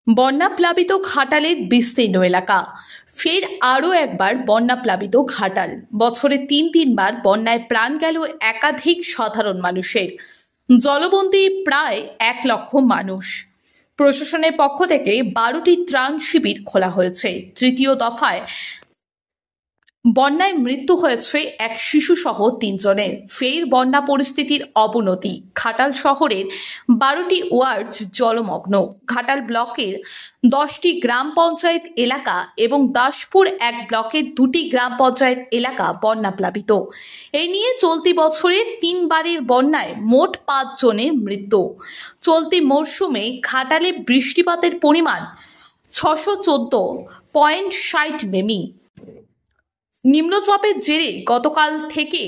বন্যা প্লাবিত ঘাটালের বিস্তীর্ণ এলাকা। ফের আরও একবার বন্যা প্লাবিত ঘাটাল। বছরে তিনবার বন্যায় প্রাণ গেল একাধিক সাধারণ মানুষের। জলবন্দী প্রায় 1 লক্ষ মানুষ। প্রশাসনের পক্ষ থেকে 12টি ত্রাণ শিবির খোলা হয়েছে। তৃতীয় দফায় বন্যায় মৃত্যু হয়েছে এক শিশুসহ 3 জনের। ফের বন্যা পরিস্থিতির অবনতি। ঘাটাল শহরের 12টি ওয়ার্ড জলমগ্ন। ঘাটাল ব্লকের 10টি গ্রাম পঞ্চায়েত এলাকা এবং দাসপুর 1 ব্লকের 2টি গ্রাম পঞ্চায়েত এলাকা বন্যা প্লাবিত। এই নিয়ে চলতি বছরে 3 বারের বন্যায় মোট 5 জনের মৃত্যু। চলতি মরশুমে ঘাটালে বৃষ্টিপাতের পরিমাণ 614.60 মিমি। নিম্নচাপের জেরে গতকাল থেকে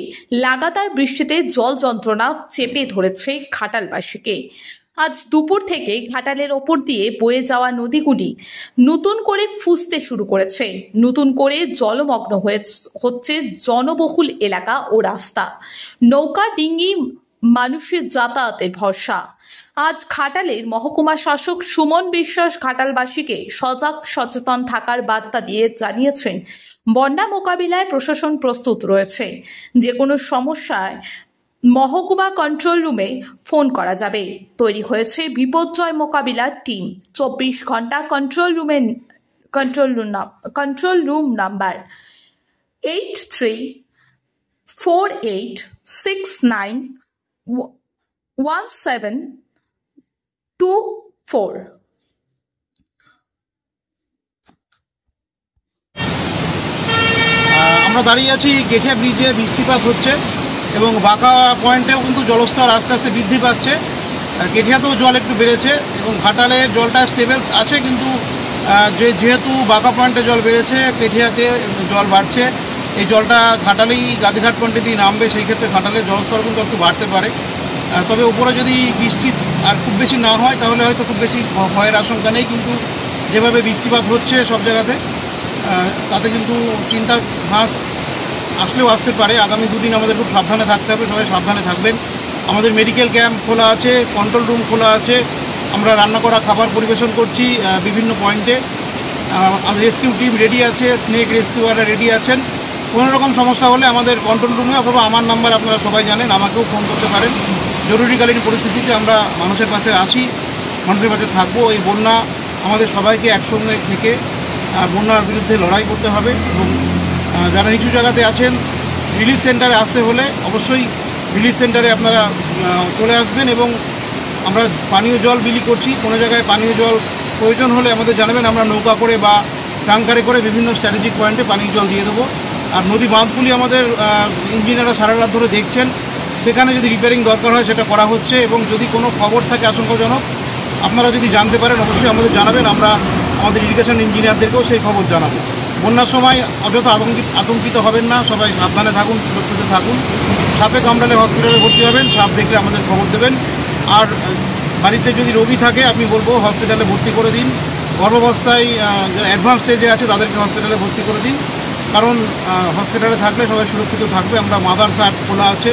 লাগাতার বৃষ্টিতে জল যন্ত্রণা চেপে ধরেছে ঘাটালবাসীকে। আজ দুপুর থেকে ঘাটালের ওপর দিয়ে বয়ে যাওয়া নদীগুলি নতুন করে ফুসতে শুরু করেছে। নতুন করে জলমগ্ন হচ্ছে জনবহুল এলাকা ও রাস্তা। নৌকা ডিঙ্গি মানুষের যাতায়াতের ভরসা। আজ ঘাটালের মহকুমা শাসক সুমন বিশ্বাস ঘাটালবাসীকে সজাগ সচেতন থাকার বার্তা দিয়ে জানিয়েছেন, বন্যা মোকাবিলায় প্রশাসন প্রস্তুত রয়েছে। যে কোনো সমস্যায় মহকুমা কন্ট্রোল রুমে ফোন করা যাবে। তৈরি হয়েছে বিপর্যয় মোকাবিলার টিম। 24 ঘন্টা কন্ট্রোল রুম নাম্বার 8348691724। আমরা দাঁড়িয়ে আছি গেঠিয়া ব্রিজে। বৃষ্টিপাত হচ্ছে এবং বাঁকা পয়েন্টেও কিন্তু জলস্তর আস্তে আস্তে বৃদ্ধি পাচ্ছে। গেঠিয়াতেও জল একটু বেড়েছে এবং ঘাটালে জলটা স্টেবল আছে, কিন্তু যেহেতু বাঁকা পয়েন্টে জল বেড়েছে, গেঠিয়াতে জল বাড়ছে। এই জলটা ঘাটালেই গাদিঘাট পয়েন্টে দিয়ে নামবে, সেই ক্ষেত্রে ঘাটালের জলস্তর কিন্তু একটু বাড়তে পারে। তবে উপরে যদি বৃষ্টি আর খুব বেশি না হয় তাহলে হয়তো খুব বেশি ভয়ের আশঙ্কা নেই, কিন্তু যেভাবে বৃষ্টিপাত হচ্ছে সব জায়গাতে, তাতে কিন্তু চিন্তার ভাঁজ আসলেও আসতে পারে। আগামী 2 দিন আমাদের খুব সাবধানে থাকতে হবে, সবাই সাবধানে থাকবেন। আমাদের মেডিকেল ক্যাম্প খোলা আছে, কন্ট্রোল রুম খোলা আছে। আমরা রান্না করা খাবার পরিবেশন করছি বিভিন্ন পয়েন্টে। রেস্কিউ টিম রেডি আছে, স্নেক রেস্কিউয়াররা রেডি আছেন। কোনো রকম সমস্যা হলে আমাদের কন্ট্রোল রুমে অথবা আমার নাম্বার আপনারা সবাই জানেন, আমাকেও ফোন করতে পারেন। জরুরিকালীন পরিস্থিতিতে আমরা মানুষের পাশে আছি, মানুষের পাশে থাকবো। এই বন্যা আমাদের সবাইকে একসঙ্গে থেকে বন্যার বিরুদ্ধে লড়াই করতে হবে। এবং যারা নিচু জায়গাতে আছেন, রিলিফ সেন্টারে আসতে হলে অবশ্যই রিলিফ সেন্টারে আপনারা চলে আসবেন। এবং আমরা পানীয় জল বিলি করছি, কোনো জায়গায় পানীয় জল প্রয়োজন হলে আমাদের জানাবেন, আমরা নৌকা করে বা ট্যাঙ্কারে করে বিভিন্ন স্ট্র্যাটেজিক পয়েন্টে পানীয় জল দিয়ে দেবো। আর নদী বাঁধগুলি আমাদের ইঞ্জিনিয়াররা সারা রাত ধরে দেখছেন, সেখানে যদি রিপেয়ারিং দরকার হয় সেটা করা হচ্ছে। এবং যদি কোনো খবর থাকে আশঙ্কাজনক, আপনারা যদি জানতে পারেন অবশ্যই আমাদের জানাবেন, আমরা আমাদের ইরিগেশন ইঞ্জিনিয়ারদেরকেও সেই খবর জানাবো। বন্যার সময় অযথা আতঙ্কিত হবেন না, সবাই সাবধানে থাকুন, সুরক্ষিত থাকুন। সাপে কামড়ালে হসপিটালে ভর্তি হবেন, সাপ দেখলে আমাদের খবর দেবেন। আর বাড়িতে যদি রোগী থাকে আমি বলবো হসপিটালে ভর্তি করে দিন। গর্ভাবস্থায় অ্যাডভান্স স্টেজে আছে তাদেরকে হসপিটালে ভর্তি করে দিন, কারণ হসপিটালে থাকলে সবাই সুরক্ষিত থাকবে। আমরা মাদার হাব খোলা আছে,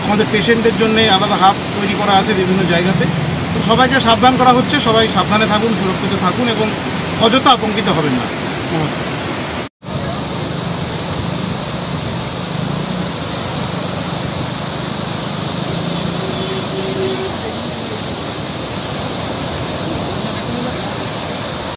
আমাদের পেশেন্টের জন্য আলাদা হাব তৈরি করা আছে বিভিন্ন জায়গাতে। তো সবাইকে সাবধান করা হচ্ছে, সবাই সাবধানে থাকুন, সুরক্ষিত থাকুন এবং অযথা আতঙ্কিত হবেন না। নমস্কার।